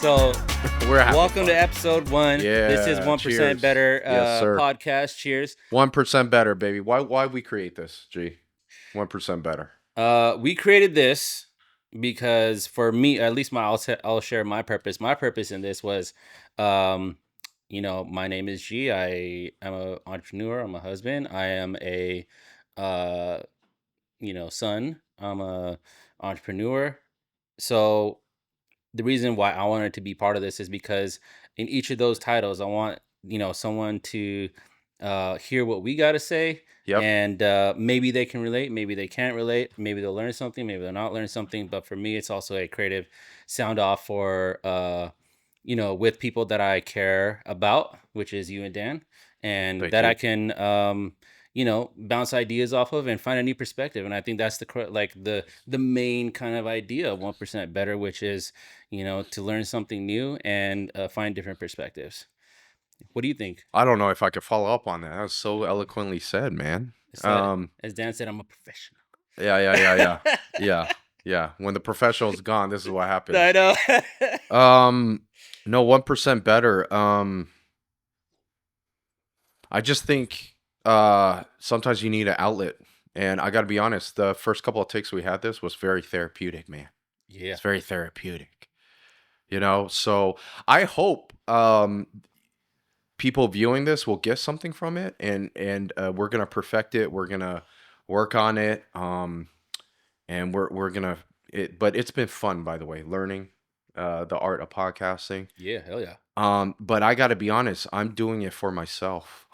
So, We're having welcome fun. to episode 1. This is Yeah, 1% cheers. Better Yes, sir. podcast. Cheers. 1% better, baby. Why we create this, G? 1% better. We created this because for me, at least I'll share my purpose. My purpose in this was, my name is G. I am an entrepreneur. I'm a husband. I am a, uh, son. I'm a entrepreneur. So the reason why I wanted to be part of this is because in each of those titles, I want someone to hear what we got to say, Yep. and maybe they can relate, maybe they can't relate, maybe they'll learn something, maybe they'll not learn something. But for me, it's also a creative sound off for with people that I care about, which is you and Dan, and Thank that you. I can bounce ideas off of and find a new perspective. And I think that's the main kind of idea of 1% Better, which is to learn something new and find different perspectives. What do you think? I don't know if I could follow up on that. That was so eloquently said, man. As Dan said, I'm a professional. Yeah. When the professional's gone, this is what happens. I know. No, 1% better. I just think sometimes you need an outlet. And I got to be honest, the first couple of takes we had this was very therapeutic, man. Yeah. It's very therapeutic. So I hope people viewing this will get something from it, and we're gonna perfect it. We're gonna work on it. And we're gonna but it's been fun, by the way, learning the art of podcasting. Yeah, hell yeah. But I got to be honest, I'm doing it for myself.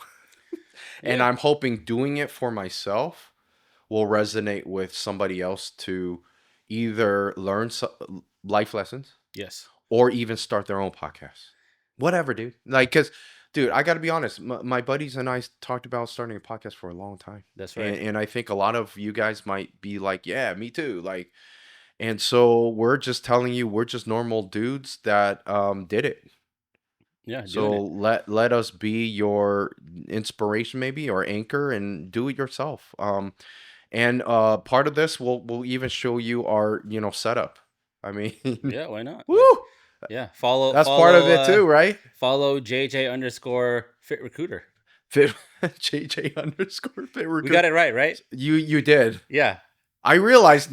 And Yeah. I'm hoping doing it for myself will resonate with somebody else to either learn life lessons Yes. or even start their own podcast. Whatever, dude. Because, dude, I got to be honest. My buddies and I talked about starting a podcast for a long time. That's right. And I think a lot of you guys might be like, yeah, me too. And so we're just telling you, we're just normal dudes that did it. Yeah. So let us be your inspiration, maybe, or anchor, and do it yourself. And part of this, we'll even show you our setup. I mean, yeah, why not? woo! Yeah, That's part of it too, right? Follow JJ_Fit Recruiter. JJ _ Fit Recruiter. We got it right? You did. Yeah. I realized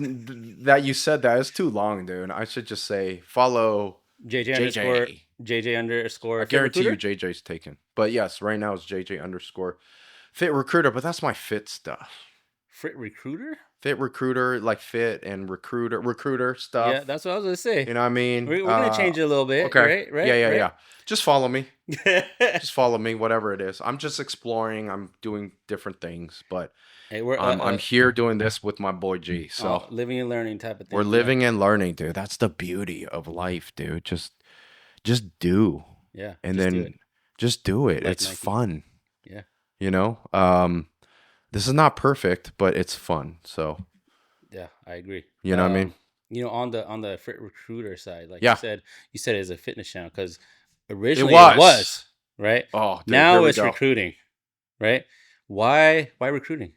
that you said that. It's too long, dude. I should just say follow JJ _ I guarantee you JJ's taken. But yes, right now it's JJ _ Fit Recruiter, but that's my fit stuff. Fit Recruiter? Fit Recruiter, like fit and recruiter stuff. Yeah, that's what I was gonna say. You know what I mean? We're gonna change it a little bit. Okay. Right? Yeah. Just follow me. Just follow me, whatever it is. I'm just exploring. I'm doing different things, but hey, I'm here doing this with my boy G. So living and learning type of thing. We're living and learning, dude. That's the beauty of life, dude. Just do. Yeah. And then just do it. Like it's Nike. fun. Yeah. This is not perfect, but it's fun. So yeah, I agree. You know what I mean? On the Fit Recruiter side, like Yeah. you said it's a fitness channel because originally It it was, right? Oh, dude, now here we it's go. recruiting, right? Why recruiting?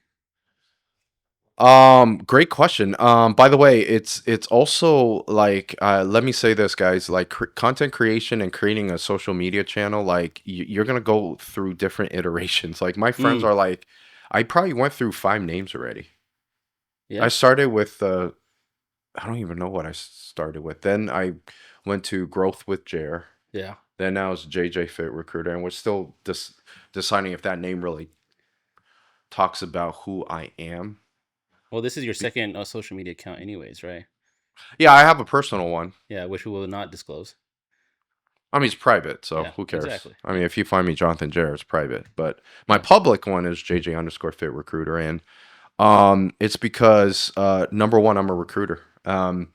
Great question. By the way, it's also like, let me say this, guys, like content creation and creating a social media channel, like you're going to go through different iterations. Like my friends are like, I probably went through 5 names already. Yeah. I started with, I don't even know what I started with. Then I went to Growth with Jer. Yeah. Then now it's JJ Fit Recruiter. And we're still deciding if that name really talks about who I am. Well, this is your second social media account anyways, right? Yeah, I have a personal one. Yeah, which we will not disclose. I mean, it's private, so who cares? Exactly. I mean, if you find me Jonathan Jarrett, it's private. But my public one is JJ _ Fit Recruiter. And it's because, number one, I'm a recruiter. For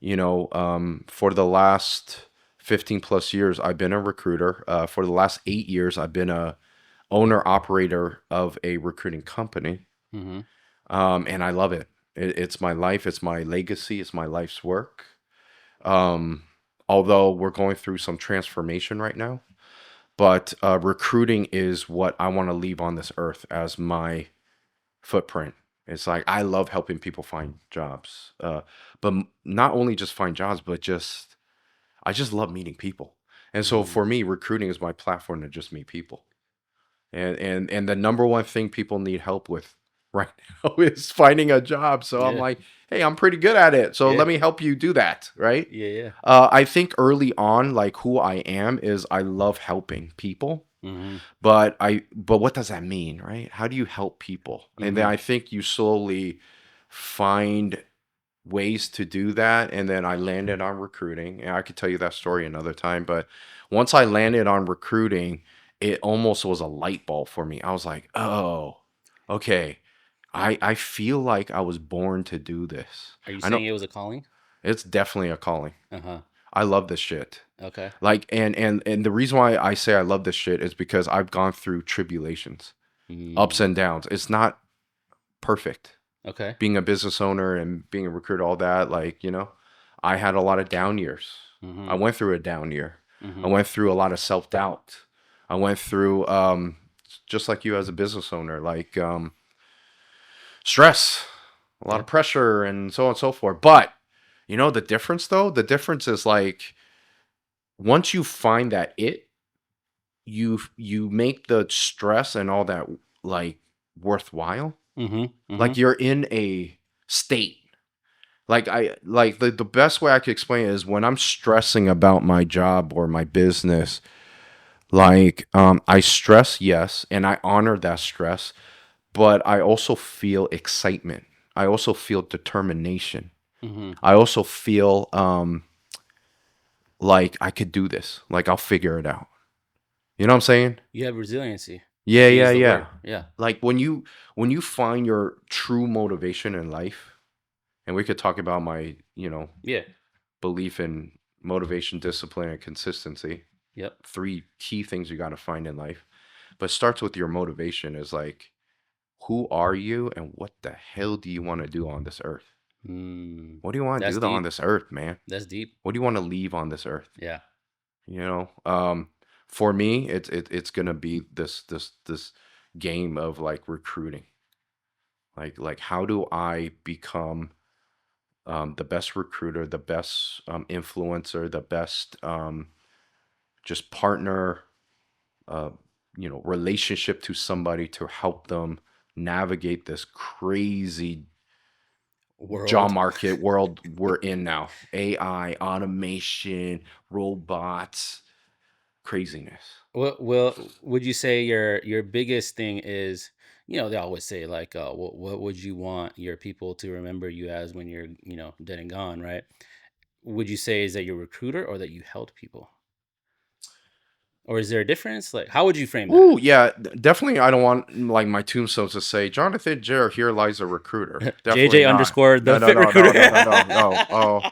the last 15 plus years, I've been a recruiter. For the last 8 years, I've been a owner-operator of a recruiting company. Mm-hmm. And I love it. It's my life. It's my legacy. It's my life's work. Although we're going through some transformation right now, but recruiting is what I want to leave on this earth as my footprint. It's like I love helping people find jobs, but not only just find jobs, but just I just love meeting people. And so Mm. for me, recruiting is my platform to just meet people. And the number one thing people need help with right now is finding a job. So I'm Yeah. like, hey, I'm pretty good at it. So Yeah. let me help you do that, right? Yeah. Yeah. I think early on, like who I am is I love helping people. Mm-hmm. But what does that mean, right? How do you help people? And then Mm-hmm. I think you slowly find ways to do that. And then I landed on recruiting. And I could tell you that story another time. But once I landed on recruiting, it almost was a light bulb for me. I was like, oh, okay. I feel like I was born to do this. Are you I know saying it was a calling? it's definitely a calling. Uh-huh. I love this shit. Okay. Like and the reason why I say I love this shit is because I've gone through tribulations, ups Mm. and downs. It's not perfect. Okay. Being a business owner and being a recruiter, all that, like, I had a lot of down years. I Mm-hmm. went through a down year. I Mm-hmm. went through a lot of self doubt. I went through, just like you as a business owner, like stress, a lot of Yep. pressure, and so on and so forth. But the difference though, the difference is like once you find that you make the stress and all that like worthwhile. Mm-hmm. Mm-hmm. Like you're in a state. Like the best way I could explain it is when I'm stressing about my job or my business, like I stress, yes, and I honor that stress, but I also feel excitement. I also feel determination. Mm-hmm. I also feel like I could do this. Like I'll figure it out. You know what I'm saying? You have resiliency, Yeah, to yeah, use the yeah. word. Yeah. Like when you find your true motivation in life, and we could talk about my, Yeah. belief in motivation, discipline, and consistency. Yep. Three key things you got to find in life. But it starts with your motivation is like, who are you and what the hell do you want to do on this earth? Mm. What do you want to That's do on deep. this earth, man? That's deep. What do you want to leave on this earth? Yeah. You know, for me, it's gonna be this game of like recruiting. Like how do I become the best recruiter, the best influencer, the best just partner, uh, relationship to somebody to help them navigate this crazy job World. market world we're in now. AI, automation, robots, craziness. Well, would you say your biggest thing is, they always say like, what would you want your people to remember you as when you're, dead and gone, right? Would you say is that you're a recruiter or that you helped people? Or is there a difference? Like, how would you frame that? Oh yeah, definitely. I don't want like my tombstone to say Jonathan Jarrett here lies a recruiter. Definitely JJ not. underscore No, the no, fit no, no, recruiter. no, no, no, no. Oh,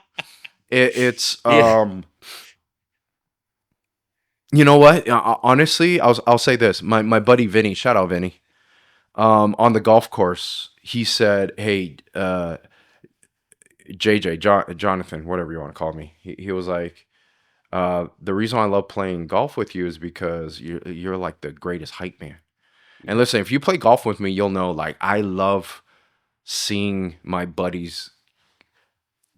it's Yeah. You know what? Honestly, I'll say this. My buddy Vinny, shout out Vinny. On the golf course, he said, "Hey, JJ, Jonathan, whatever you want to call me." He was like, "The reason I love playing golf with you is because you're like the greatest hype man." And Yep. listen, if you play golf with me, you'll know like I love seeing my buddies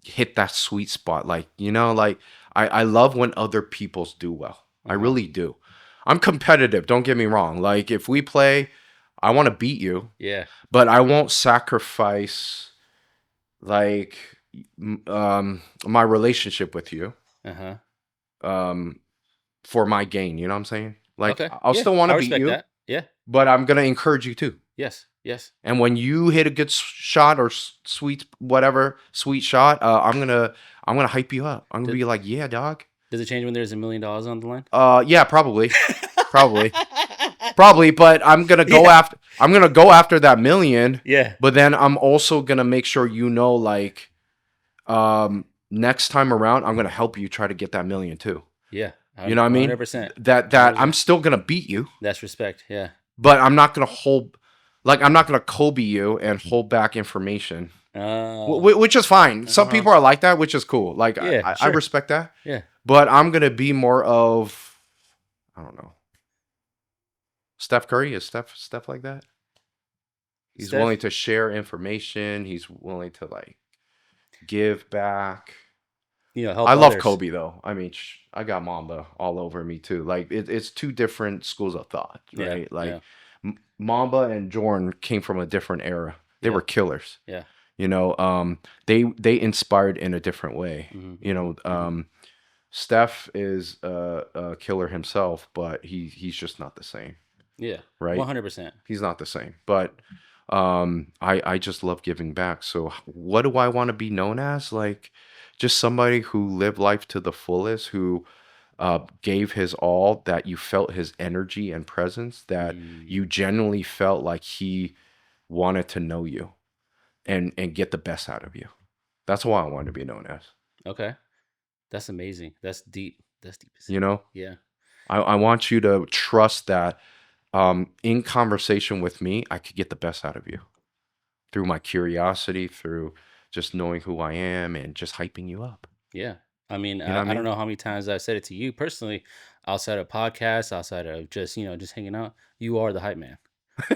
hit that sweet spot. Like, like I love when other people's do well. I Uh-huh. really do. I'm competitive, don't get me wrong. Like if we play, I want to beat you, Yeah. but I won't sacrifice like my relationship with you Uh-huh. um for my gain, you know what I'm saying? Like Okay. I'll Yeah. still want I to beat respect you, that. Yeah. but I'm going to encourage you too. Yes. Yes. And when you hit a good shot or sweet whatever sweet shot, I'm gonna hype you up. I'm gonna Does, be like, yeah, dog. does it change when there's $1 million on the line? Yeah, probably, probably. But Yeah. I'm gonna go after that million. Yeah. But then I'm also gonna make sure like, next time around, I'm gonna help you try to get that million too. Yeah. You know what I mean? 100%. That I'm 100%. still gonna beat you, That's respect. Yeah. but I'm not gonna Kobe you and hold back information. Oh. Which is fine. Some Uh-huh. people are like that, which is cool. Like Yeah. I Sure. respect that, Yeah. but I'm gonna be more of I don't know. Steph Curry is Steph like that. He's willing Steph. to share information. He's willing to like give back. help I love others. Kobe though. I mean, I got Mamba all over me too. Like it's two different schools of thought, Yeah, right? Like yeah, Mamba and Jordan came from a different era. They yeah, were killers. yeah. You know, they inspired in a different way. Hmm, You hmm, know, hmm. Steph is a killer himself, but he's just not the same, Yeah, right? 100%. He's not the same. But I just love giving back. So what do I want to be known as? Like just somebody who lived life to the fullest, who gave his all, that you felt his energy and presence, that Mm, you genuinely felt like he wanted to know you and get the best out of you. That's what I want to be known as. okay, that's amazing. That's deep. That's deep as You hell. know, Yeah, I want you to trust that in conversation with me, I could get the best out of you through my curiosity, through just knowing who I am and just hyping you up. yeah. I mean, You know what I I don't mean? know how many times I've said it to you personally, outside of podcasts, outside of just just hanging out. You are the hype man.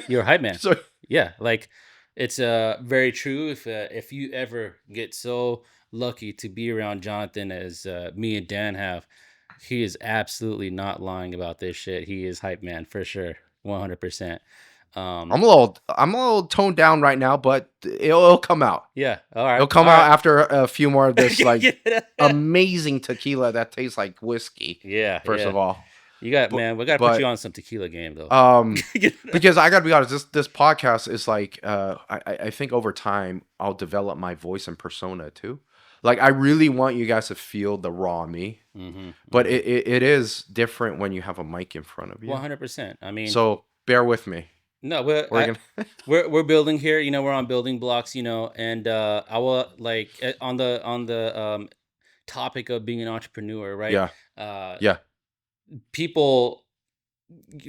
You're a hype man. So Yeah, like it's very true. If you ever get so lucky to be around Jonathan as me and Dan have, he is absolutely not lying about this shit. He is hype man for sure, 100%. Um, I'm a little toned down right now, but it'll come out. yeah. All It'll right. come All out right. after a few more of this like Yeah. amazing tequila that tastes like whiskey. Yeah. First Yeah. of all, You got but man. We got to put you but on some tequila game though. um because I gotta be honest, this podcast is like I think over time I'll develop my voice and persona too. Like I really want you guys to feel the raw me, Mm-hmm. but Mm-hmm. it is different when you have a mic in front of you. 100%. I mean, So bear with me. no, We're gonna we're building here. We're on building blocks. And I will like on the topic of being an entrepreneur, right? yeah Uh, yeah people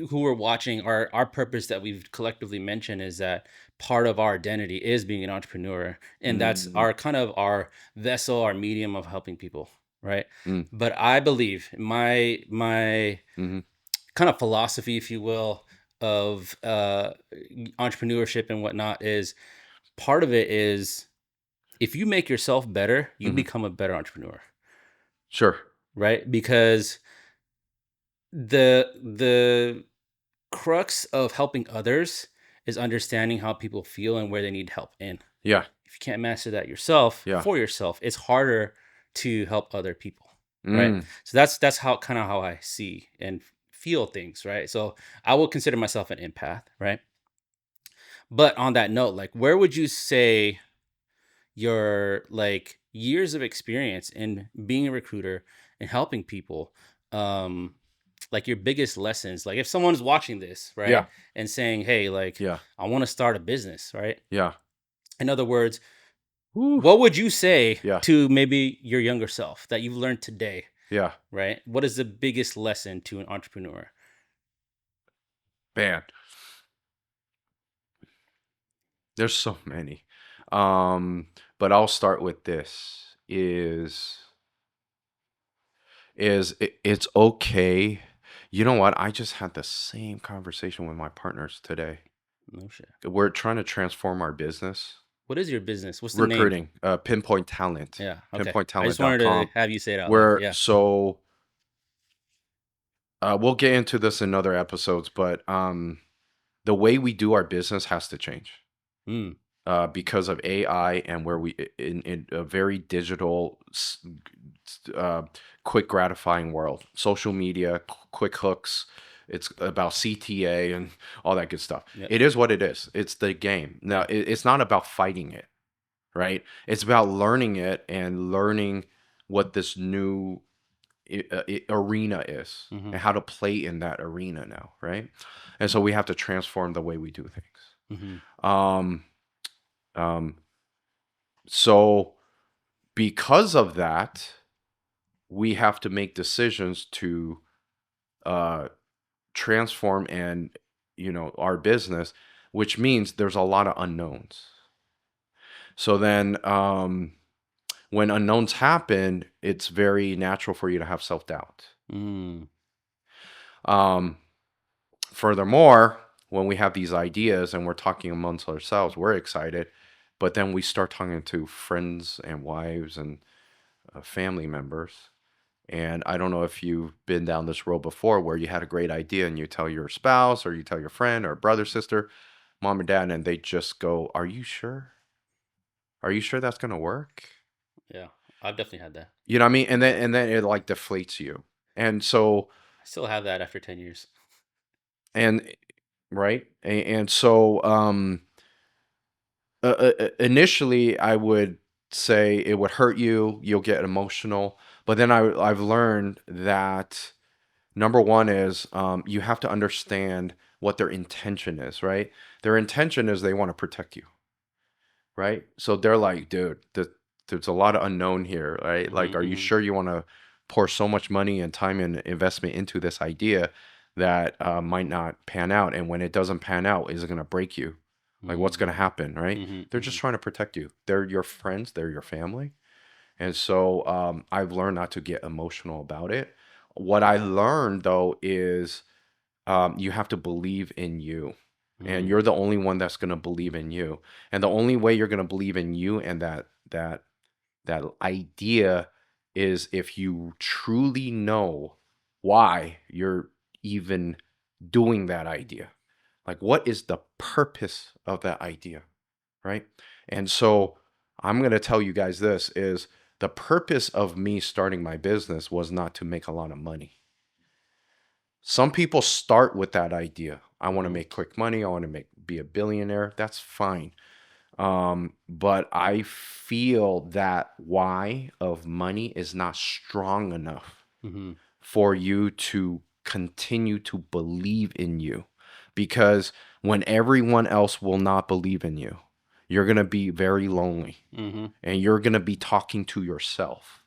who are watching, our purpose that we've collectively mentioned is that part of our identity is being an entrepreneur, and that's mm, our kind of our vessel, our medium of helping people, right? mm, But I believe my mm-hmm, kind of philosophy, if you will, of entrepreneurship and whatnot is part of it is if you make yourself better, you mm-hmm. become a better entrepreneur, Sure. right? Because the crux of helping others is understanding how people feel and where they need help in. Yeah. If you can't master that yourself Yeah. for yourself, it's harder to help other people, right? Mm, So that's how kind of how I see and feel things, right? So I will consider myself an empath, right? But on that note, like where would you say your like years of experience in being a recruiter and helping people, um like your biggest lessons, like if someone's watching this, right, yeah. and saying, hey, like Yeah. I want to start a business, right? Yeah. In other words, Woo. what would you say Yeah. to maybe your younger self that you've learned today, Yeah. right? What is the biggest lesson to an entrepreneur? Man, there's so many. Um, but I'll start with this it's okay. You know what? I just had the same conversation with my partners today. No shit. We're trying to transform our business. What is your business? What's the name? Recruiting, pinpoint talent, Yeah, okay. I just wanted to pinpointtalent.com. have you say it out loud. Where Yeah. so we'll get into this in other episodes, but the way we do our business has to change Mm, because of AI and where we in a very digital, uh, quick gratifying world. Social media, quick hooks. It's about CTA and all that good stuff. yep. It is what it is. It's the game. Now, Yeah. it's not about fighting it, right? It's about learning it and learning what this new arena is Mm-hmm. and how to play in that arena now, right? And so we have to transform the way we do things. Mm-hmm. Um, um, so because of that, we have to make decisions to uh, transform and our business, which means there's a lot of unknowns. So then, when unknowns happen, it's very natural for you to have self doubt. Mm, Um, Furthermore, when we have these ideas and we're talking amongst ourselves, we're excited, but then we start talking to friends and wives and family members. And I don't know if you've been down this road before where you had a great idea and you tell your spouse or you tell your friend or brother, sister, mom and dad, and they just go, "Are you sure? Are you sure that's gonna work?" Yeah, I've definitely had that. You know what I mean? And then it like deflates you. And so I still have that after 10 years. and right? And so initially I would say it would hurt you, you'll get emotional, but then I've learned that number one is you have to understand what their intention is, right? Their intention is they want to protect you, right? So they're like, dude, there's a lot of unknown here, right? Like, Mhm, are you mhm, sure you want to pour so much money and time and investment into this idea that might not pan out? And when it doesn't pan out, is it going to break you? Like, what's going to mhm, happen, right? mhm, They're just mhm. trying to protect you. They're your friends, they're your family. And so I've learned not to get emotional about it. What I learned though is you have to believe in you. And Mm, you're the only one that's going to believe in you. And the only way you're going to believe in you and that idea is if you truly know why you're even doing that idea. Like what is the purpose of that idea, right? And so I'm going to tell you guys this is the purpose of me starting my business was not to make a lot of money. Some people start with that idea. I want to mhm, make quick money. I want to be a billionaire. That's fine. But I feel that why of money is not strong enough mhm, for you to continue to believe in you. Because when everyone else will not believe in you, you're going to be very lonely mhm. and you're going to be talking to yourself.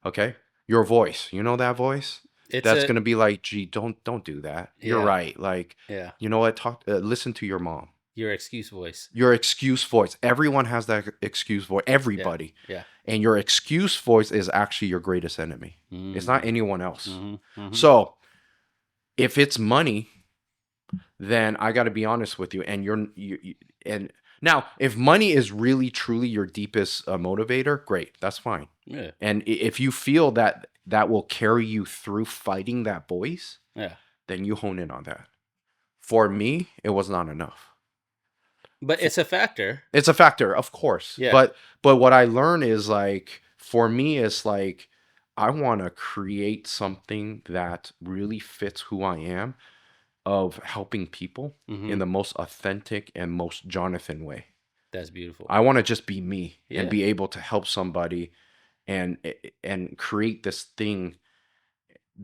Okay? Your voice, you know that voice? It's That's a going to be like, "Gee, don't do that. You're yeah, right." Like, yeah. you know what? Listen to your mom. Your excuse voice. Your excuse voice. Everyone has that excuse voice. Yeah, Everybody. yeah. And your excuse voice is actually your greatest enemy. It's not Mm, anyone else. mhm, mhm. So, if it's money, then I got to be honest with you. And and now, if money is really truly your deepest motivator, great, that's fine. Yeah, And if you feel that that will carry you through fighting that voice, yeah. then you hone in on that. For me, it was not enough. But For, it's a factor. it's a factor, of course, Yeah. but what I learned is like for me, it's like I want to create something that really fits who I am of helping people in Mhm. the most authentic and most Jonathan way. That's beautiful. I want to just be me and Yeah, be able to help somebody and and create this thing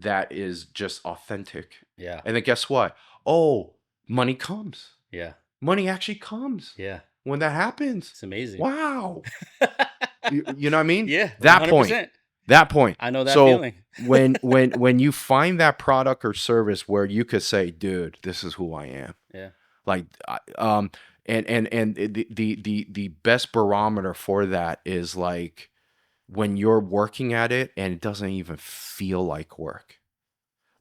that is just authentic. yeah, And then guess what? Oh, money comes. yeah, Money actually comes yeah. when that happens. It's amazing. Wow. You know what I mean? Yeah, That point. 100%. That point. I know that So feeling. when you find that product or service where you could say, dude, this is who I am. Yeah. Like and the best barometer for that is like when you're working at it and it doesn't even feel like work.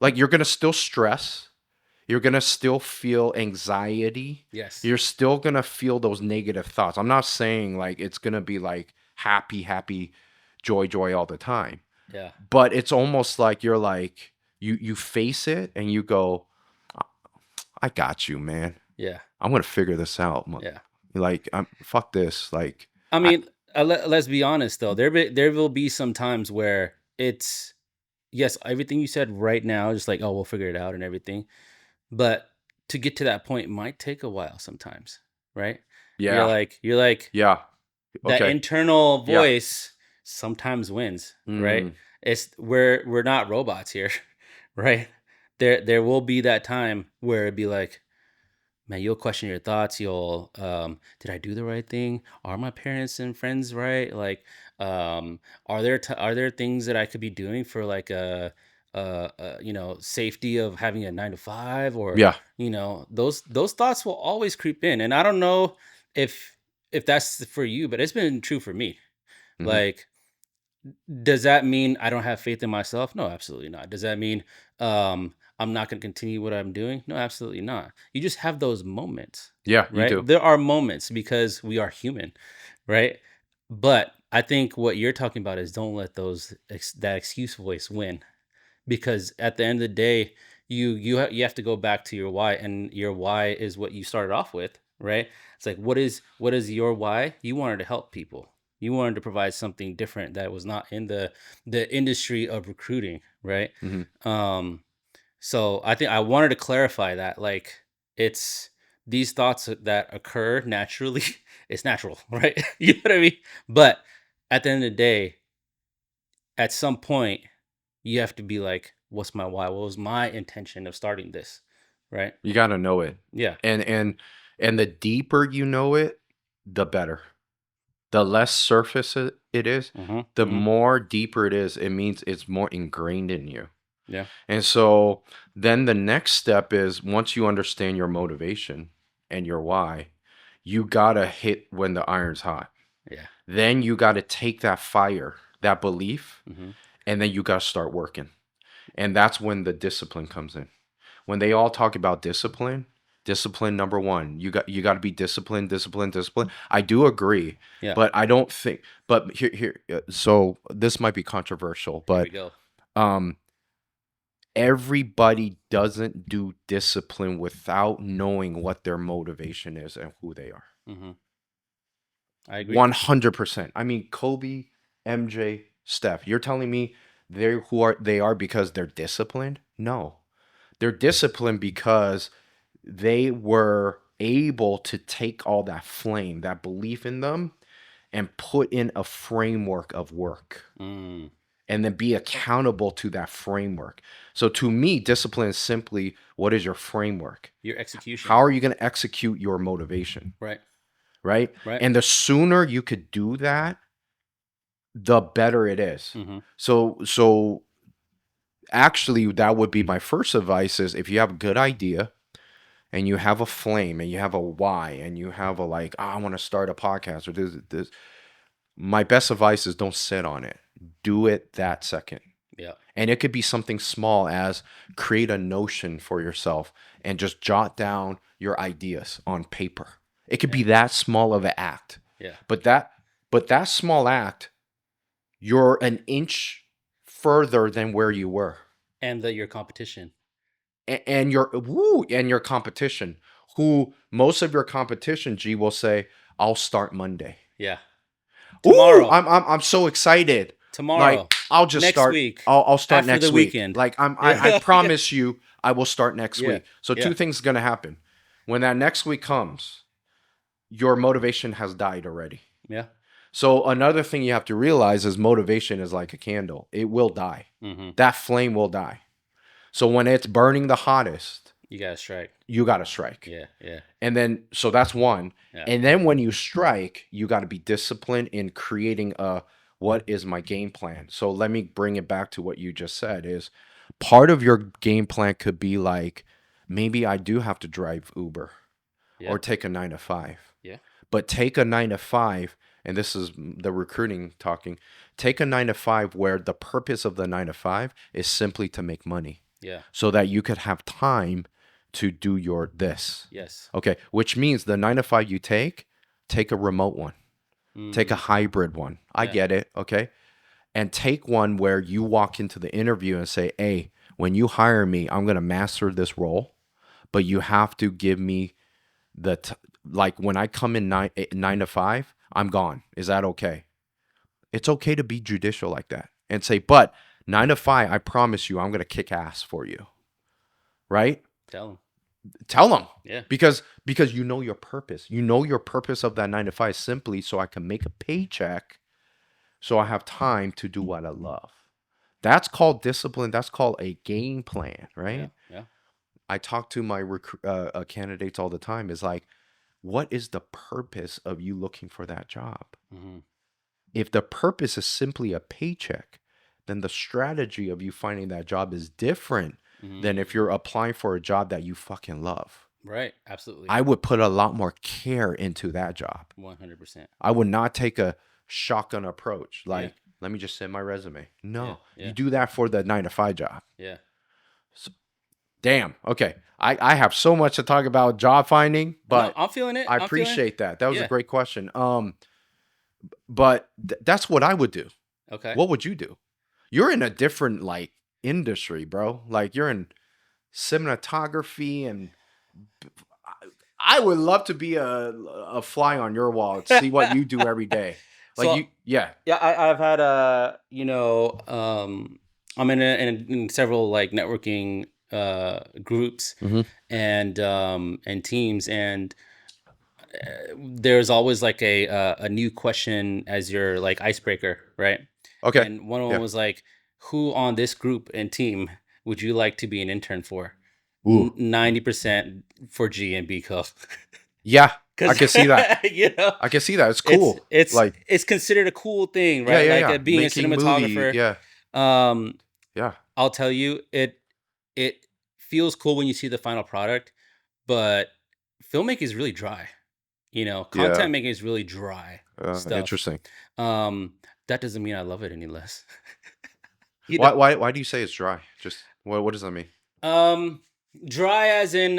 Like you're gonna still stress, you're gonna still feel anxiety, Yes. you're still gonna feel those negative thoughts. I'm not saying like it's gonna be like happy, happy, joy all the time. Yeah. But it's almost like you're like you face it and you go, I got you, man. Yeah. I'm gonna figure this out. Yeah. Like I'm fuck this. Like I I mean, let's be honest though. There will be some times where it's yes, everything you said right now, just like, oh, we'll figure it out and everything. But to get to that point might take a while sometimes, right? yeah, You're like yeah, that okay, internal yeah, voice sometimes wins, right? mm, It's we're not robots here, right? There will be that time where it'd be like, man, you'll question your thoughts. You'll, did I do the right thing? Are my parents and friends right? Like, are there things that I could be doing for like safety of having a 9 to 5, or yeah, those thoughts will always creep in, and I don't know if that's for you, but it's been true for me. hmm Like, does that mean I don't have faith in myself? No, absolutely not. Does that mean I'm not going to continue what I'm doing? No, absolutely not. You just have those moments, yeah. You right? do. There are moments because we are human, right? But I think what you're talking about is don't let that excuse voice win, because at the end of the day, you have to go back to your why, and your why is what you started off with, right? It's like, what is your why? You wanted to help people. You wanted to provide something different that was not in the industry of recruiting, right? Hmm. Um, so I think I wanted to clarify that, like, it's these thoughts that occur naturally. It's natural, right? You know what I mean? But at the end of the day, at some point, you have to be like, what's my why? What was my intention of starting this? Right? You got to know it. Yeah. And the deeper you know it, the better. The less surface it is, Mm-hmm. the Mm-hmm. more deeper it is. It means it's more ingrained in you. Yeah. And so then the next step is, once you understand your motivation and your why, you got to hit when the iron's hot. Yeah. Then you got to take that fire, that belief, Mm-hmm. and then you got to start working. And that's when the discipline comes in. When they all talk about discipline, discipline number one, you got to be disciplined, discipline, discipline. I do agree, Yeah. but I don't think. But so this might be controversial, Here we but go. um, everybody doesn't do discipline without knowing what their motivation is and who they are. Mm-hmm. I agree. 100%. I mean, Kobe, MJ, Steph. You're telling me they are because they're disciplined? No. They're disciplined because they were able to take all that flame, that belief in them, and put in a framework of work Mm. and then be accountable to that framework. So to me, discipline is simply, what is your framework? Your execution. How are you going to execute your motivation? Right. Right? Right. And the sooner you could do that, the better it is. Mm-hmm. So actually that would be my first advice is, if you have a good idea and you have a flame and you have a why and you have a like, I want to start a podcast or this, my best advice is don't sit on it. Do it that second. Yeah. And it could be something small as create a notion for yourself and just jot down your ideas on paper. It could Yeah. be that small of an act. Yeah. But that small act, you're an inch further than where you were. And your competition. And your competition, who most of your competition, G, will say, I'll start Monday. Yeah. Ooh, Tomorrow. I'm so excited. Tomorrow. Like, I'll just Next start. week. I'll start After the next week. weekend. Like, I Yeah. Yeah. promise you, I will start next Yeah. week. So Yeah. two things are gonna happen. When that next week comes, your motivation has died already. Yeah. So another thing you have to realize is motivation is like a candle. It will die. Mm-hmm. That flame will die. So when it's burning the hottest, You gotta strike. you got to strike. Yeah. Yeah. And then, so that's one. Yeah. And then when you strike, you got to be disciplined in creating what is my game plan? So let me bring it back to what you just said is, part of your game plan could be like, maybe I do have to drive Uber Yeah. or take a 9 to 5. Yeah. But take a 9 to 5, and this is the recruiting talking, take a 9 to 5 where the purpose of the 9 to 5 is simply to make money Yeah. so that you could have time to do your this. Yes. Okay, which means the 9 to 5 you take a remote one, take a Mm. hybrid one. I Yeah. get it, okay? And take one where you walk into the interview and say, hey, when you hire me, I'm going to master this role, but you have to give me like when I come in 9 to 5, I'm gone. Is that okay? It's okay to be judicial like that and say, but 9 to 5, I promise you, I'm going to kick ass for you, right? Tell him. Tell them, Yeah. because you know your purpose. You know your purpose of that 9 to 5 simply so I can make a paycheck, so I have time to do what I love. That's called discipline. That's called a game plan, Yeah. right? Yeah. I talk to my candidates all the time. Is like, what is the purpose of you looking for that job? Mm-hmm. If the purpose is simply a paycheck, then the strategy of you finding that job is different than if Mm. you're applying for a job that you fucking love. Right. Absolutely. I would put a lot more care into that job. 100%. I would not take a shotgun approach. Yeah. Like, let me just send my resume. Yeah. No, Yeah. you do that for the 9 to 5 job. Yeah. Damn. Okay. I have so much to talk about job finding, No, but I'm feeling it. I I'm feeling it. appreciate that. That was a Yeah. great question. But that's what I would do. Okay. What would you do? You're in a different like industry, bro. Like you're in cinematography and I would love to be a fly on your wall and see what you do every day. Like So you, yeah. yeah, I've had I'm in several like networking groups Hmm. and teams, and there's always like a new question as your like icebreaker, right? Okay. And one of them Yeah. was like, who on this group and team would you like to be an intern for? Ooh. 90% for G and B Co. Yeah. I Because can see that. you know I can see that. It's it's cool. it's Like, it's considered a cool thing, yeah, right? yeah, Like yeah. being a Making movie. cinematographer. Yeah. um Yeah. I'll tell you, it feels cool when you see the final product, but filmmaking is really dry. Yeah. Content making is really dry stuff. Interesting. Um, that doesn't mean I love it any less. you know, Why do you say it's dry? Just what does that mean? um, Dry as in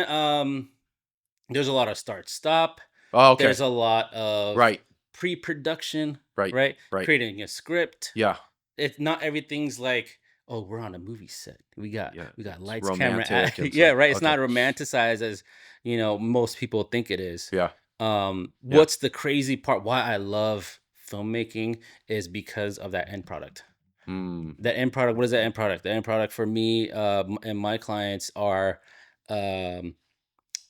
there's a lot of start stop. Oh, okay. There's a lot of Right. pre-production, Right. right? Right. Creating a script. Yeah. It's not everything's like, oh, we're on a movie set. Yeah. We got It's lights, camera, romantic and yeah, stuff. right. It's Okay. not romanticized as most people think it is. Yeah. Yeah. What's the crazy part? Why I love filmmaking is because of that end product. Mm. The end product. What is that end product? The end product for me and my clients are um,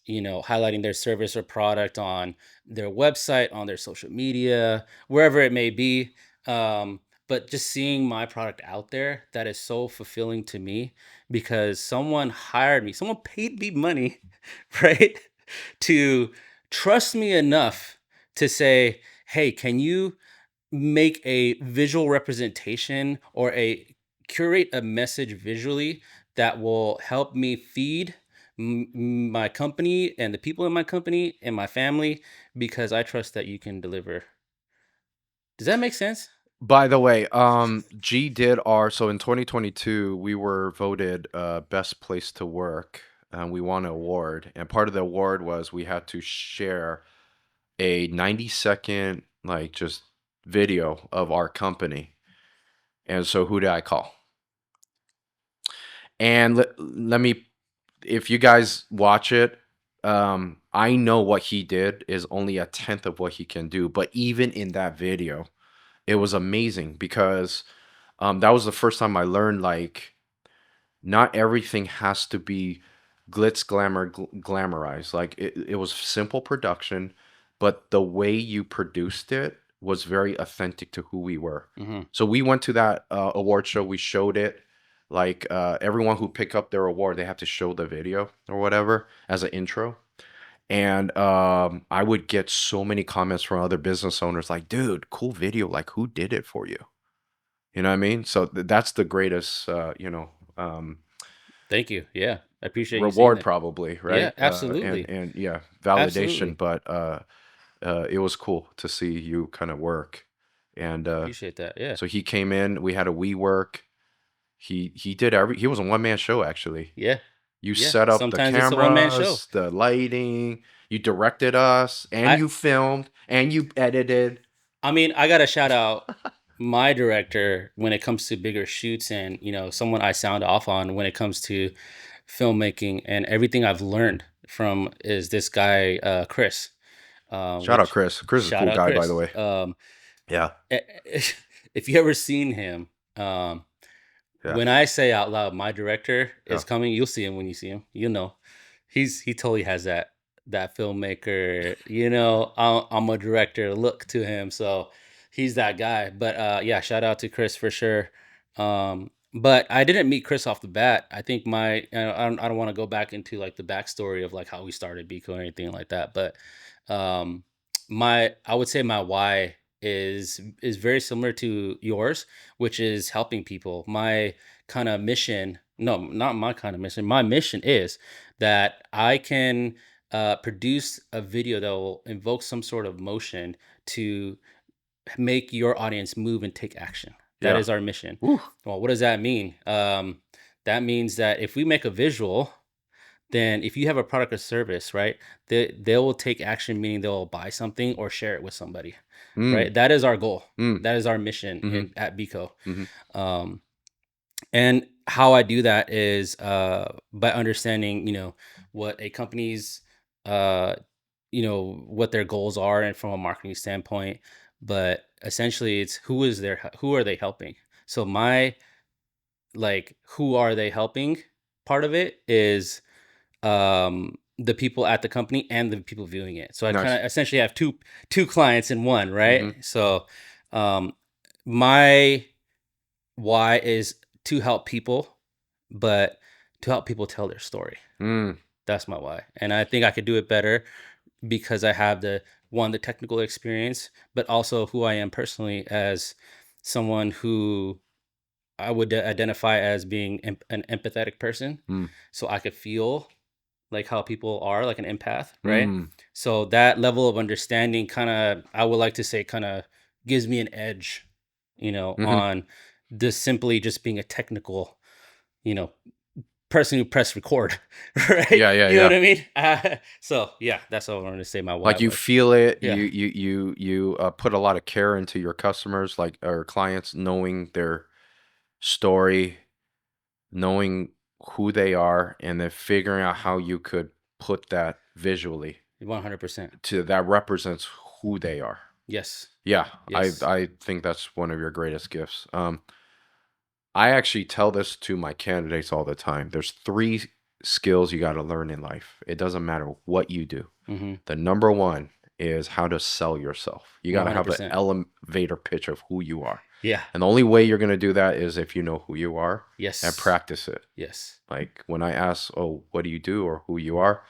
highlighting their service or product on their website, on their social media, wherever it may be. But just seeing my product out there, that is so fulfilling to me because someone hired me, someone paid me money, right? To trust me enough to say, hey, can you make a visual representation or a curate a message visually that will help me feed my company and the people in my company and my family because I trust that you can deliver. Does that make sense? By the way, G did our so in 2022 we were voted best place to work and we won an award. And part of the award was we had to share a 90-second like just video of our company. And so who did I call? And let me if you guys watch it, I know what he did is only a tenth of what he can do. But even in that video, it was amazing because that was the first time I learned like not everything has to be glitz glamour glamorized. Like it was simple production, but the way you produced it was very authentic to who we were. Hmm. So we went to that award show, we showed it. Like everyone who picked up their award, they have to show the video or whatever as an intro. And I would get so many comments from other business owners like, dude, cool video. Like, who did it for you? You know what I mean? So that's the greatest, Thank you. Yeah, I appreciate you saying reward that. probably, Yeah, right? And absolutely. yeah, validation. Absolutely. But it was cool to see you kind of work. And Appreciate that. Yeah. so he came in. We had a we work. He did every. He was a one man show actually. Yeah. You Yeah. set up the Sometimes it's a one man show. cameras, the lighting. You directed us, and I you filmed, and you edited. I mean, I gotta shout out my director when it comes to bigger shoots and someone I sound off on when it comes to filmmaking, and everything I've learned from is this guy Chris. Shout out Which Chris. Chris is a shout cool out guy, by the Chris. way. Yeah, If you ever seen him, yeah, when I say out loud, my director yeah. is coming, you'll see him when you see him. He totally has that filmmaker. I'm a director. Look to him, so he's that guy. But yeah, shout out to Chris for sure. But I didn't meet Chris off the bat. I think I don't want to go back into like the backstory of like how we started Bico or anything like that. But um, my I would say my why is very similar to yours, which is helping people. My kind of mission, no, not my kind of mission. My mission is that I can produce a video that will invoke some sort of motion to make your audience move and take action. That Yeah. is our mission. Woo. Well, what does that mean? That means that if we make a visual then if you have a product or service, right, they will take action, meaning they'll buy something or share it with somebody, Mm, right? That is our goal. mm, That is our mission mhm, in at Bico. mhm, Um, and how I do that is by understanding, what a company's, uh, what their goals are, and from a marketing standpoint. But essentially, it's who are they helping? So my who are they helping? Part of it is the people at the company and the people viewing it. So I kind nice. of essentially have two clients in one, Mhm, right? So um, my why is to help people, but to help people tell their story. mm, That's my why. And I think I could do it better because I have the technical experience, but also who I am personally as someone who I would identify as being an empathetic person. mm, So I could feel like how people are, like an empath, right? mm, So that level of understanding kind of, I would like to say, kind of gives me an edge, mhm. on this simply just being a technical, you know, person who pressed record, right? Yeah, yeah, You know yeah. what I mean? So yeah, that's what I wanted to say. My why Like, you was, feel it, yeah, you put a lot of care into your customers, like, or clients, knowing their story, knowing who they are, and then figuring out how you could put that visually 100%. to that represents who they are. Yes, Yeah, yes. I think that's one of your greatest gifts. I actually tell this to my candidates all the time. There's three skills you got to learn in life. It doesn't matter what you do. Mm-hmm. The number one is how to sell yourself. You got to have an 100%. elevator pitch of who you are. Yeah. And the only way you're going to do that is if you know who you are and Yes. practice it. Yes. Like, when I ask, "Oh, what do you do?" or "who you are,"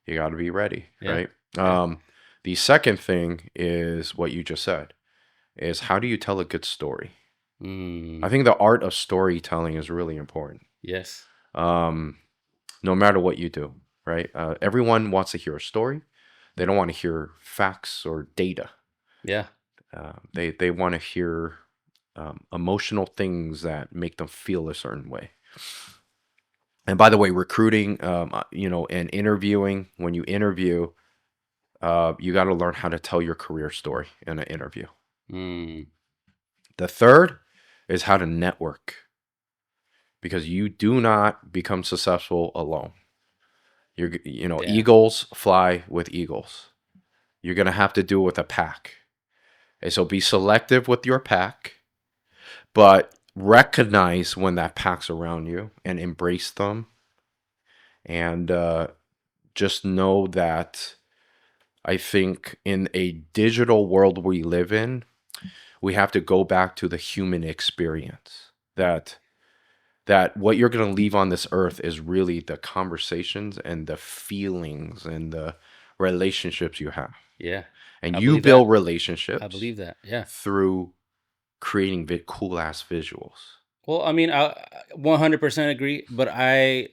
you got to be ready, Yeah. right? Yeah. The second thing is what you just said, is how do you tell a good story? I Mm. think the art of storytelling is really important. Yes. Um, no matter what you do, right? Everyone wants to hear a story. They don't want to hear facts or data. Yeah. They want to hear emotional things that make them feel a certain way. And by the way, recruiting, and interviewing. When you interview, you got to learn how to tell your career story in an interview. Mm. The third is how to network, because you do not become successful alone. Yeah. Eagles fly with eagles. You're going to have to do it with a pack. And so be selective with your pack, but recognize when that pack's around you and embrace them. And just know that I think in a digital world we live in, we have to go back to the human experience. That what you're going to leave on this earth is really the conversations and the feelings and the relationships you have. Yeah. And I you believe that. build I relationships believe that. Yeah. through creating cool ass visuals. Well, I mean, I 100% agree, but I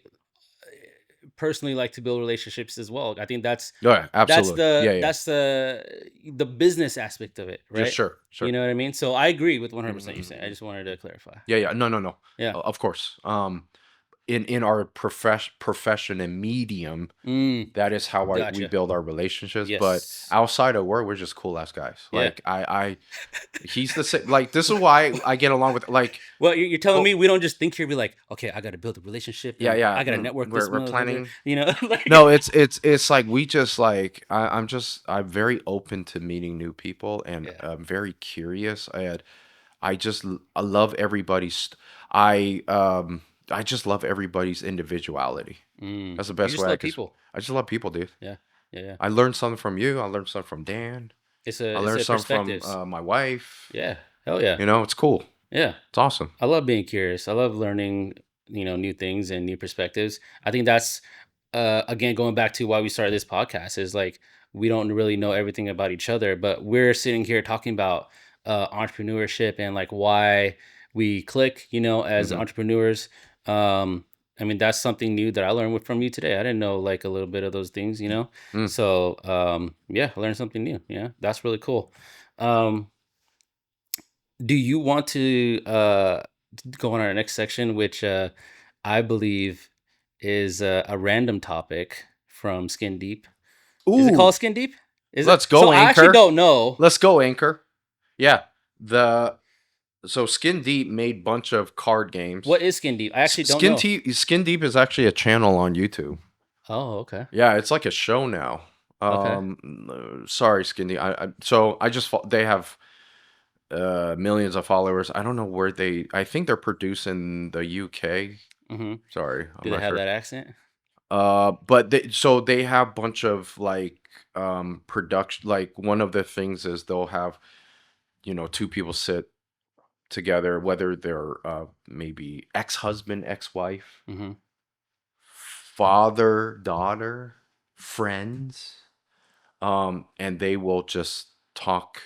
personally like to build relationships as well. I think Yeah, that's absolutely. the Yeah, yeah. that's the the business aspect of it, Just right? sure, You sure. know what I mean? So I agree with Mhm, 100% you mhm, saying. I mhm. just wanted to clarify. Yeah, yeah. No, no, no. Yeah. Of course. In our profession and medium, Mm, that is how we gotcha. build our relationships. But Yes. outside of work, we're just cool ass guys. Yeah. Like, he's the same. Like, this is why I get along with, like, Well, you're telling oh me we don't just think here, be like, okay, I got to build a relationship yeah, and yeah. I got to network this We're motherfucker, planning. like, No, it's like, we just like, I'm very open to meeting new people, and yeah. I'm very curious. I love everybody's. I um I just love everybody's individuality. Mm. That's the You best just way I love could. people. I just love people, dude. Yeah. Yeah. Yeah. I learned something from you. I learned something from Dan. I It's learned a something from perspectives. my wife. Yeah. Hell yeah. It's cool. Yeah. It's awesome. I love being curious. I love learning, new things and new perspectives. I think that's again going back to why we started this podcast is like we don't really know everything about each other, but we're sitting here talking about entrepreneurship and like why we click, as Hmm. entrepreneurs. Um, I mean, that's something new that I learned from you today. I didn't know like a little bit of those things. Mm. So yeah, I learned something new. Yeah, that's really cool. Um, do you want to go on our next section, which I believe is a random topic from Skin Deep. Is it Ooh, called Skin Deep? Is it? let's So go, I actually Anchor. don't know. Let's go, Anchor. Yeah, the so Skin Deep made bunch of card games. What is Skin Deep? I actually don't know. Skin Deep is actually a channel on YouTube. Oh, okay. Yeah, it's like a show now. Okay. Sorry, Skin Deep. So I just they have millions of followers. I don't know where they. I think they're produced in the UK. Mm-hmm. Sorry, I'm Do they not have sure. that accent? But they have bunch of like production. Like one of the things is they'll have two people sit together, whether they're maybe ex-husband, ex-wife, Mm-hmm. father, daughter, friends, and they will just talk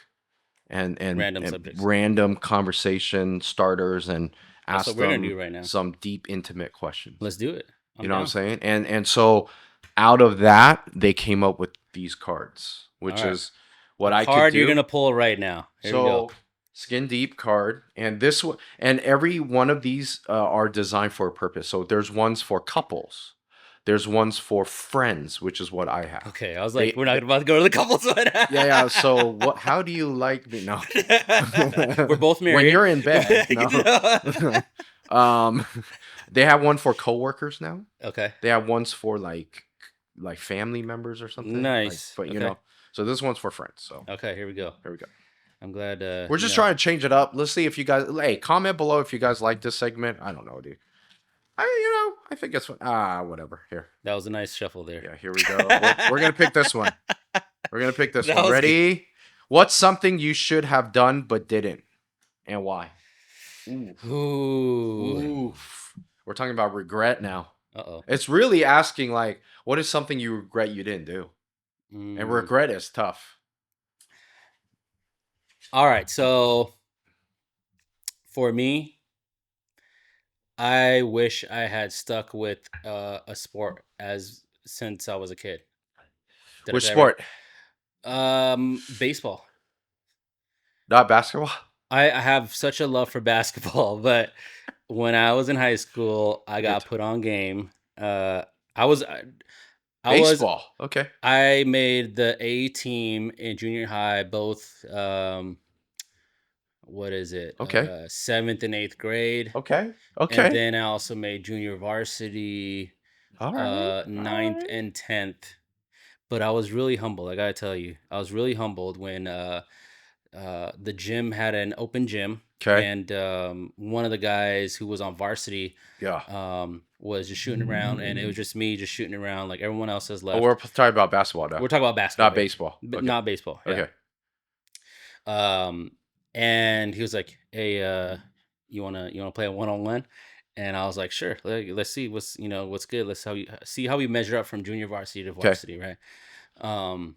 Random and subjects. random conversation starters and That's what ask we're gonna do them right now. some deep, intimate questions. Let's do it. You I'm know what I'm down. saying? And so out of that, they came up with these cards, All which right. is The what I could card you're do. gonna pull right now. Here we go. So skin deep card, and this one, and every one of these are designed for a purpose. So there's ones for couples, there's ones for friends, which is what I have. Okay, I was like, They, we're not they about to go to the couples one. yeah, yeah. So what? How do you like me? No, We're both when married. you're in bed, no. um, they have one for coworkers now. Okay. They have ones for like family members or something. Like, Nice. but Okay. so this one's for friends. So Okay, here we go. here we go. I'm glad We're just trying to change it up. Let's see if you guys. Hey, comment below if you guys like this segment. I don't know, dude. I think it's fun. Whatever. Here, that was a nice shuffle there. yeah, here we go. We're gonna pick this one. We're gonna pick this That one. was good. Ready? What's something you should have done but didn't, and why? Ooh, Ooh. ooh. We're talking about regret now. Uh-oh. It's really asking like, what is something you regret you didn't do? And Mm. regret is tough. All right, so for me, I wish I had stuck with a sport as since I was a kid. Did I Which say that right? sport? Baseball. Not basketball. I have such a love for basketball, but when I was in high school, I Me got too. put on game. I was I was Baseball. Okay. I made the A team in junior high, both what is it? Okay. Seventh and eighth grade. Okay. And Okay. then I also made junior varsity All right. All ninth right. and 10th. But I was really humbled. I gotta tell you, I was really humbled when the gym had an open gym, Okay. and one of the guys who was on varsity Yeah. was just shooting around, and it was just me just shooting around. Like everyone else has Oh, we're left. talking about basketball now, We're talking about basketball not here, baseball. but Okay. not baseball. Yeah. Okay. Um, and he was like, "Hey, you wanna play a 1-on-1?" And I was like, "Sure. Let's see what's good. Let's see how we measure up from junior varsity to Okay. varsity, right?" Um,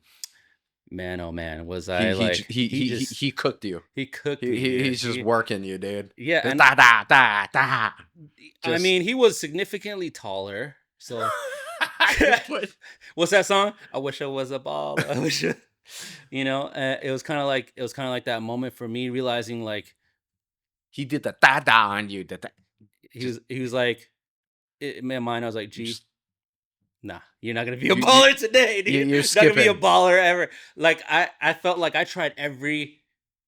man, oh man, was He I he like j- he just he cooked you. he cooked me, dude. He's just working you, dude. Yeah, Da and da da da. I Just mean, he was significantly taller. So, you put. what's that song? I wish I was a ball. I wish, it was kind of like that moment for me realizing like He did the da da on you. Da, da. Just he was like in my mind I was like, you "G, just nah, you're not gonna be a you baller today, dude. you're Not gonna be a skipping. baller ever." Like I felt like I tried every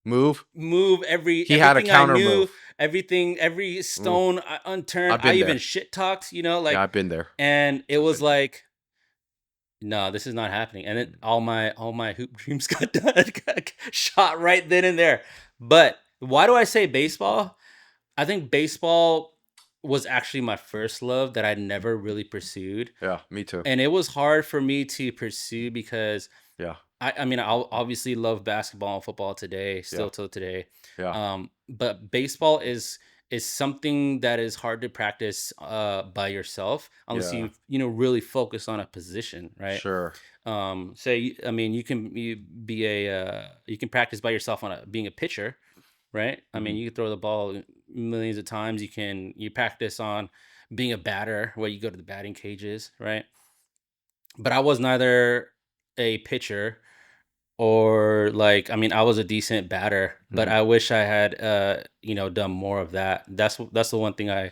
Move. move, He had a everything I counter knew, move. every Mm, stone I unturned. I've I been even there. shit talked, Yeah, like, I've been there. and it I've was been there. like, no, this is not happening. And then all my hoop dreams got done, got shot right then and there. But why do I say baseball? I think baseball was actually my first love that I never really pursued, Yeah, me too. and it was hard for me to pursue because Yeah, I mean, I obviously love basketball and football today, yeah, still till today. yeah, But baseball is something that is hard to practice by yourself unless yeah. you really focus on a position, right? Sure. Say, I mean, you can practice by yourself on being a pitcher, right? I mean, Hmm. you can throw the ball millions of times. You practice on being a batter where you go to the batting cages, right? But I was neither a pitcher or like, I mean, I was a decent batter, but Hmm. I wish I had done more of that. That's the one thing I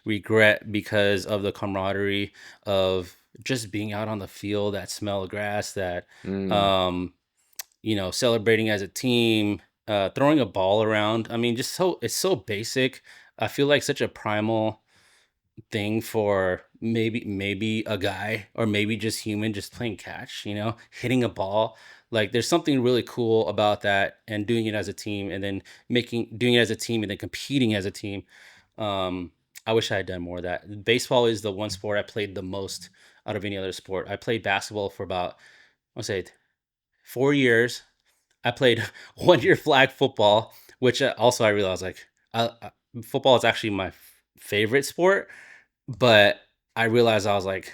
regret because of the camaraderie of just being out on the field, that smell of grass, that Mm, um, celebrating as a team, throwing a ball around. I mean, just so it's so basic. I feel like such a primal thing for maybe a guy or maybe just human just playing catch, hitting a ball. Like there's something really cool about that and doing it as a team and then making doing it as a team and then competing as a team. Um I wish I had done more of that. Baseball is the one sport I played the most out of any other sport. I played basketball for about I'll say 4 years. I played 1 year flag football, which also I realized like football is actually my favorite sport, but I realized I was like,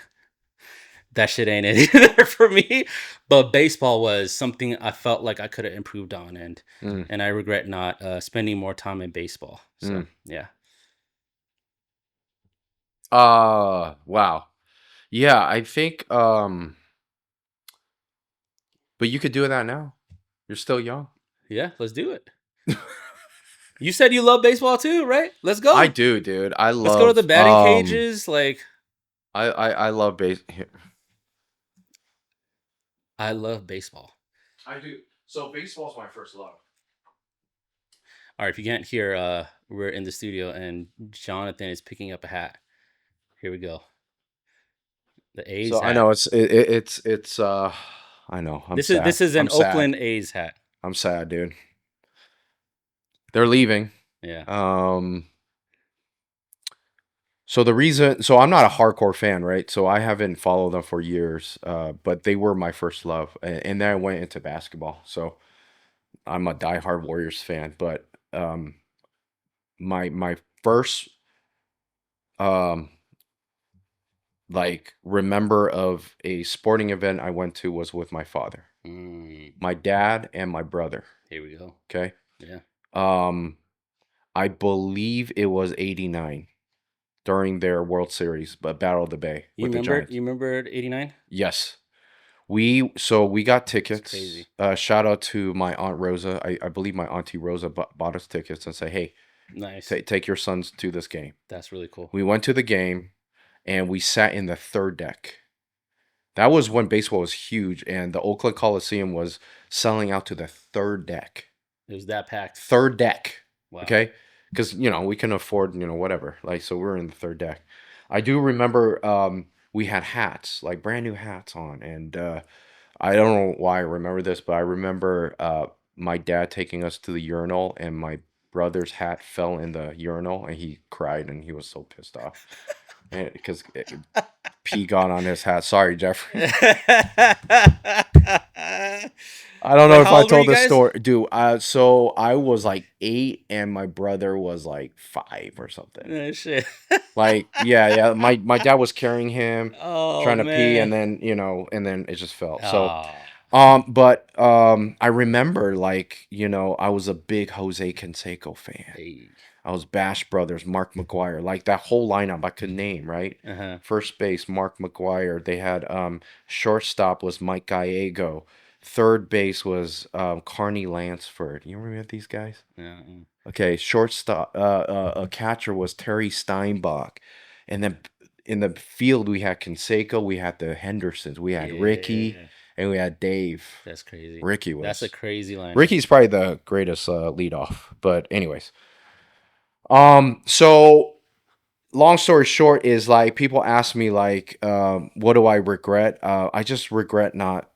that shit ain't it either for me. But baseball was something I felt like I could have improved on, and mm, and I regret not spending more time in baseball. So mm. yeah, Wow. Yeah, I think but you could do that now. You're still young. yeah, let's do it. You said you love baseball too, right? Let's I go. do, dude. I Let's go to the love batting cages. Like I love base here. I love baseball. I do. So baseball's my first love. All right, if you can't hear, we're in the studio and Jonathan is picking up a hat. Here we go. The A's So I hat. know it's I know. I'm This is sad. this is an I'm sad. Oakland A's hat. I'm sad, dude. They're leaving. Yeah. Um so I'm not a hardcore fan, right? So I haven't followed them for years. But they were my first love. And then I went into basketball. So I'm a diehard Warriors fan, but my first um like remember of a sporting event I went to was with my father, Mm, my dad, and my brother. here we go. Okay. Yeah. Um, I believe it was '89 during their World Series, but Battle of the Bay You with the remember? Giants. You remember '89? Yes. We got It's tickets. crazy. Shout out to my aunt Rosa. I believe my auntie Rosa bought us tickets and say, "Hey, Nice. take your sons to this game." That's really cool. We went to the game and we sat in the third deck. That was when baseball was huge and the Oakland Coliseum was selling out to the third deck. It was that packed. Third deck. Wow. Okay? Because, we can afford, whatever. Like, so we're in the third deck. I do remember we had hats, like brand new hats on. And I don't know why I remember this, but I remember my dad taking us to the urinal and my brother's hat fell in the urinal and he cried and he was so pissed off. Because pee got on his hat. Sorry, Jeffrey. I don't know Wait, if how I old were told you this guys? story, dude. So I was like 8, and my brother was like 5 or something. Shit. Like, yeah, yeah. My dad was carrying him, Oh trying to pee, and man. then and then it just fell. So, Oh. but I remember like I was a big Jose Canseco fan. Hey. I was Bash Brothers, Mark McGuire, like that whole lineup I could name, right? Uh huh. First base, Mark McGuire. They had shortstop was Mike Gallego. Third base was Carney Lansford. You remember these guys? Yeah. Okay, shortstop, a catcher was Terry Steinbach, and then in the field we had Canseco, we had the Hendersons, we had Ricky, Yeah. and we had Dave. That's crazy. Ricky That's a was crazy lineup. Ricky's probably the greatest leadoff. But anyways, so long story short is like people ask me like, what do I regret? I just regret not.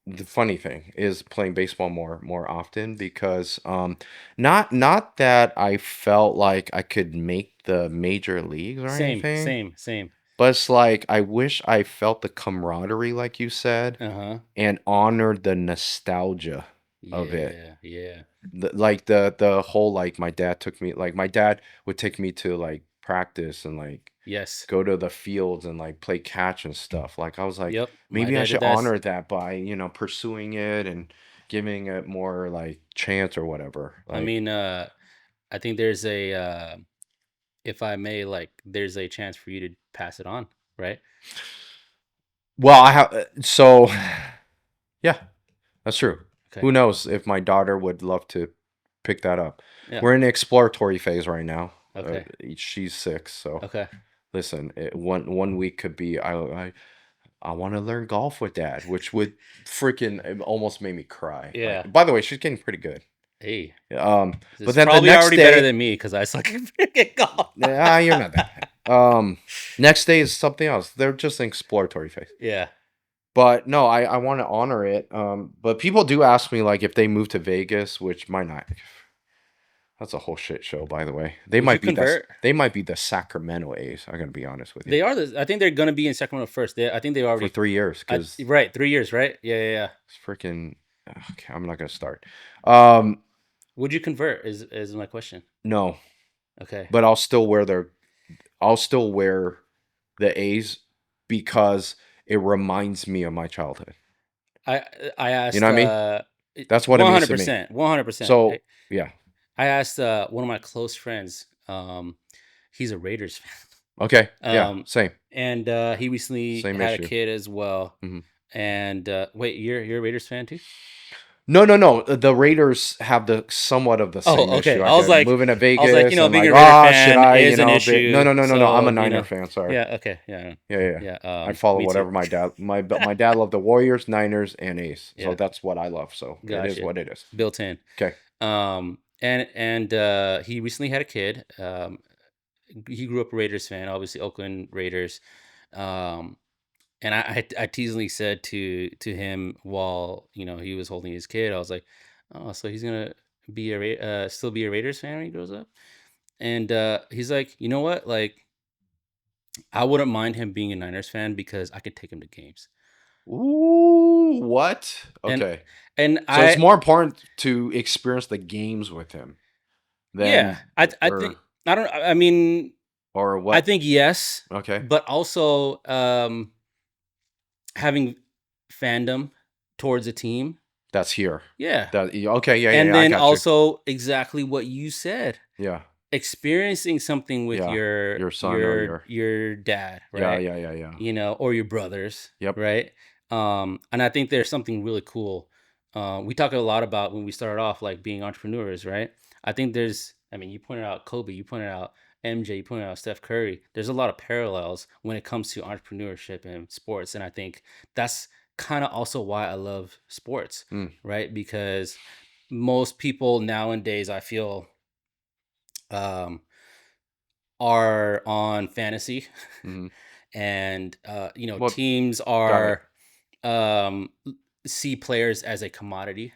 The funny thing is playing baseball more often because not that I felt like I could make the major leagues or Same. anything, Same. Same. but it's like I wish I felt the camaraderie like you said Uh huh. and honored the nostalgia of it. Yeah. Yeah. Like the whole like my dad would take me to like practice and like Yes. go to the fields and like play catch and stuff. Like I was like, Yep. My maybe I dad did should that. honor that by, pursuing it and giving it more like chance or whatever. I Like, mean, I think there's a, if I may, like, there's a chance for you to pass it on, right? well, I have so yeah, that's true. Okay. Who knows if my daughter would love to pick that up. Yeah. We're in the exploratory phase right now. Okay. She's 6, so Okay. listen, one week could be I want to learn golf with dad, which would freaking it almost made me cry. Yeah. Like, by the way, she's getting pretty good. Hey, But it's then the probably next already better day, than me because I suck at freaking golf. you're not that bad. Next day is something else. They're just an exploratory phase. Yeah. But no, I want to honor it. But people do ask me like if they move to Vegas, which might not. That's a whole shit show, by the way. Would you convert? They might be the Sacramento A's. I'm gonna be honest with you They are the. I think they're gonna be in Sacramento first. I think they for already. 3 years because Right, 3 years, right? Yeah, yeah, yeah. it's freaking. Okay, I'm not gonna start. Um, Would you convert? Is my question. no, Okay. but I'll still wear the A's because it reminds me of my childhood. I I You know asked what I mean? That's what it one means hundred to me. percent, 100%. So yeah, I asked one of my close friends. He's a Raiders fan. okay, yeah, same, And he recently same had a issue. kid as well. hmm And wait, you're a Raiders fan too? No, no, no. The Raiders have the somewhat of the same Oh, issue. okay. I get moving to I was like, Vegas and being like, a Raider ah, should fan I, is an no, issue. no, no, no, no. I'm a So Niner fan. Sorry. yeah, okay, yeah, Yeah, yeah, yeah. yeah. I follow Me too. whatever my dad loved the Warriors, Niners, and Ace. So Yeah, that's what I love. So it is gotcha. what it is. Built in. Okay. And he recently had a kid. He grew up a Raiders fan, obviously Oakland Raiders. Um, and I teasingly said to him while he was holding his kid, I was like, oh, so he's gonna still be a Raiders fan when he grows up. And he's like, you know what, like I wouldn't mind him being a Niners fan because I could take him to games. Ooh, what? And Okay. and So it's I more important to experience the games with him yeah, than I think I don't I mean or I what? think yes, Okay. but also having fandom towards a team. That's here. Yeah. Okay, yeah, yeah, And yeah, I then got you. also exactly what you said. Yeah. Experiencing something with Yeah. your Your son or your your your dad, yeah, right? yeah, yeah, yeah. Or your brothers, Yep. right? And I think there's something really cool. We talk a lot about when we started off, like being entrepreneurs, right? I mean, you pointed out Kobe, you pointed out MJ, you pointed out Steph Curry. There's a lot of parallels when it comes to entrepreneurship and sports. And I think that's kind of also why I love sports, Mm, right? Because most people nowadays, I feel, um, are on fantasy mhm. and Well, teams got it. are um see players as a commodity,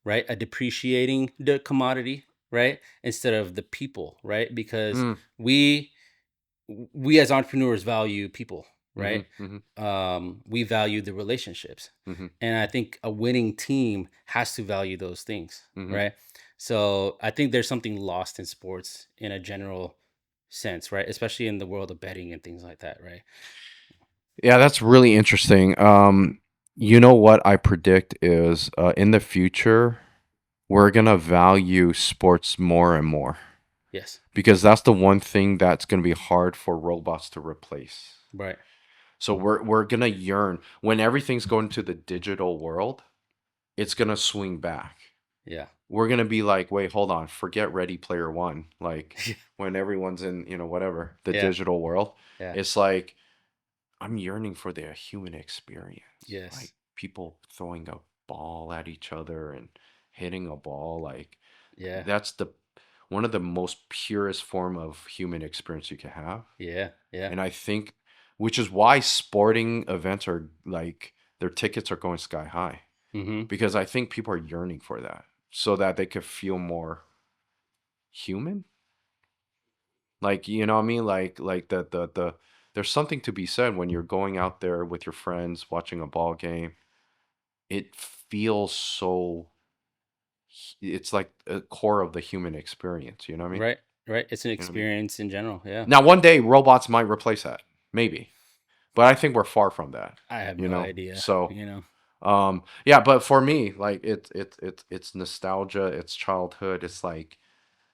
right? A depreciating the commodity, right? Instead of the people, right? Because Mm, we we as entrepreneurs value people, right? mhm, mhm, We value the relationships, mhm, and I think a winning team has to value those things, mhm. right? So I think there's something lost in sports in a general sense, right? Especially in the world of betting and things like that, right? Yeah, that's really interesting. You know what I predict is in the future we're gonna value sports more and more Yes. because that's the one thing that's gonna be hard for robots to replace. Right. So we're gonna yearn when everything's going to the digital world. It's gonna swing back. Yeah. We're gonna be like, wait, hold on, forget Ready Player One. Like when everyone's in, whatever the Yeah. digital world, Yeah. it's like I'm yearning for the human experience, like Yes. people throwing a ball at each other and hitting a ball. Like Yeah. that's the one of the most purest form of human experience you can have. Yeah. Yeah. And I think, which is why sporting events are like their tickets are going sky high Mm-hmm. because I think people are yearning for that so that they could feel more human. Like, you know what I mean? Like the there's something to be said when you're going out there with your friends watching a ball game. It feels so it's like a core of the human experience, you know what I mean? Right. Right. It's an You know what I mean? experience in general. Yeah. Now, one day robots might replace that, maybe. But I think we're far from that, I have you no know? idea. So, yeah, but for me, like it's nostalgia, it's childhood, it's like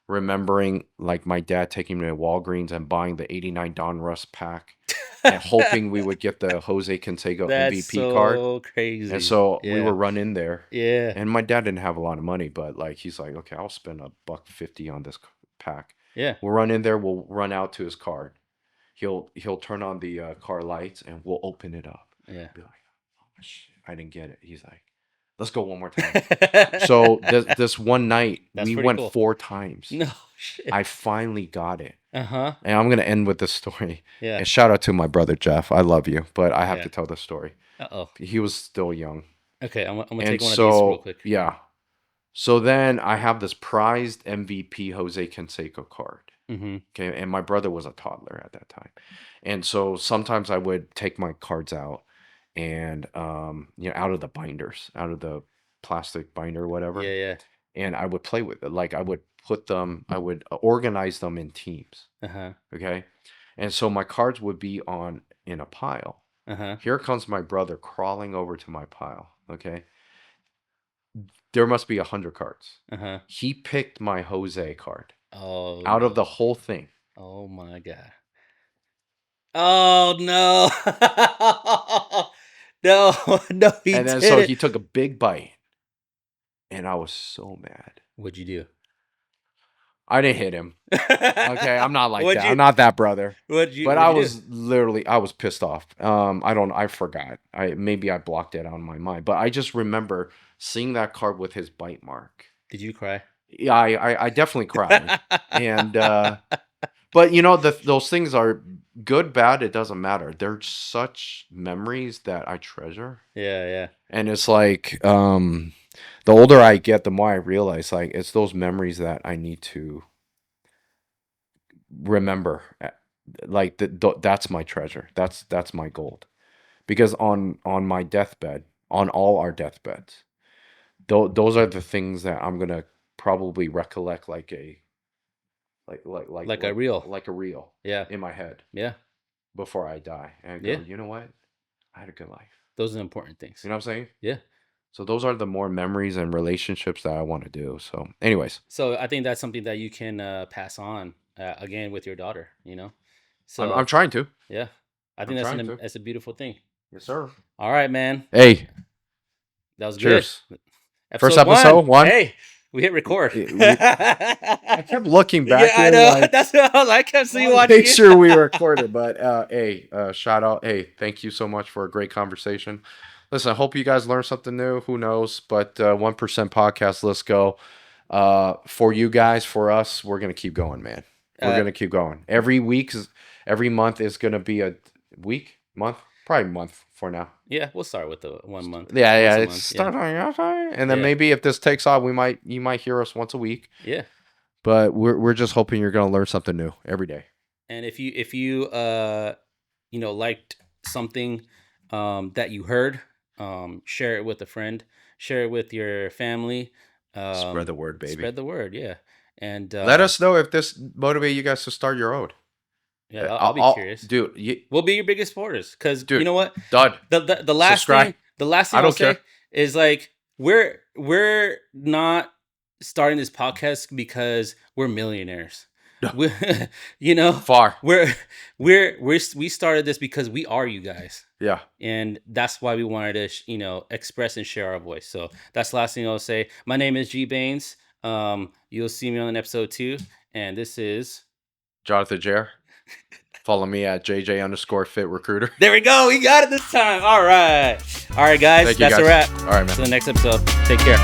remembering like my dad taking me to Walgreens and buying the 89 Donruss pack and hoping we would get the Jose Canseco That's MVP card. so And crazy. so we Yeah. would run in there. Yeah. And my dad didn't have a lot of money, but like he's like, okay, I'll spend $1.50 on this pack. Yeah. We'll run in there. We'll run out to his card. He'll turn on the car lights and we'll open it up. Yeah. Be like, oh shit, I didn't get it. He's like, let's go one more time. So this one night That's we pretty went cool. 4 times. No shit. I finally got it. Uh-huh. And I'm gonna end with this story. Yeah. And shout out to my brother Jeff. I love you, but I have Yeah. to tell this story. Uh-oh. He was still young. Okay, I'm gonna And take one of these real so quick. yeah. So then I have this prized MVP Jose Canseco card. Mm-hmm. Okay. And my brother was a toddler at that time. And so sometimes I would take my cards out and out of the binders, out of the plastic binder or whatever. Yeah, yeah. And I would play with it. Like I would I would organize them in teams. Uh-huh. Okay. And so my cards would be in a pile. Uh-huh. Here comes my brother crawling over to my pile. Okay. There must be 100 cards. Uh-huh. He picked my Jose card Oh out of no. the whole thing. Oh my God. Oh no. No, no, he And then did so it. he took a big bite. And I was so mad. What'd you do? I didn't hit him. Okay, I'm not like What'd that. I'm you not that brother. But I what'd you do? was pissed off. I forgot. Maybe I blocked it out of my mind. But I just remember seeing that card with his bite mark. Did you cry? Yeah, I definitely cried. And but those things are good, bad, it doesn't matter. They're such memories that I treasure. Yeah, yeah. And it's like the older I get, the more I realize like it's those memories that I need to remember. Like that's my treasure. That's my gold. Because on my deathbed, on all our deathbeds, those are the things that I'm gonna probably recollect like a Like a reel. like a reel Yeah. in my head Yeah. before I die, and go, Yeah. you know what? I had a good life. Those are important things. You know what I'm saying? Yeah. So those are the more memories and relationships that I want to do. So, anyways, So I think that's something that you can pass on again with your daughter, I'm So trying to. yeah, I I'm think trying to. that's a beautiful thing. Yes, sir. All right, man. Hey, That was good. cheers. First Episode episode, one. Hey, we hit record. I kept looking back Yeah, I there, know. like, That's what I kept seeing wanted to watching make you. sure we recorded. But hey, shout out. Hey, thank you so much for a great conversation. Listen, I hope you guys learned something new. Who knows? But 1% podcast. Let's go. For you guys, for us, we're gonna keep going, man. We're gonna keep going. Every month is gonna be a week, month, probably month for now. Yeah, we'll start with the 1 month. Yeah, yeah. Once a It's month, starting, and then Yeah. maybe if this takes off, you might hear us once a week. Yeah. But we're just hoping you're gonna learn something new every day. And if you liked something that you heard, share it with a friend, share it with your family. Spread the word, baby. Spread the word, yeah. And Let us know if this motivate you guys to start your own. yeah, I'll be curious. Dude. We'll be your biggest supporters because Dude, you know what? Done. The last Subscribe. the last thing I I'll don't say care. is like we're not starting this podcast because we're millionaires. No. We, Far. we started this because we are you guys, Yeah. and that's why we wanted to express and share our voice. So that's the last thing I'll say. My name is G Baines. You'll see me on episode 2, and this is Jonathan Jer. Follow me at JJ_FitRecruiter. There we go. We got it this time. All right, guys. Thank you, That's a guys. wrap. All right, man. To the next episode. Take care.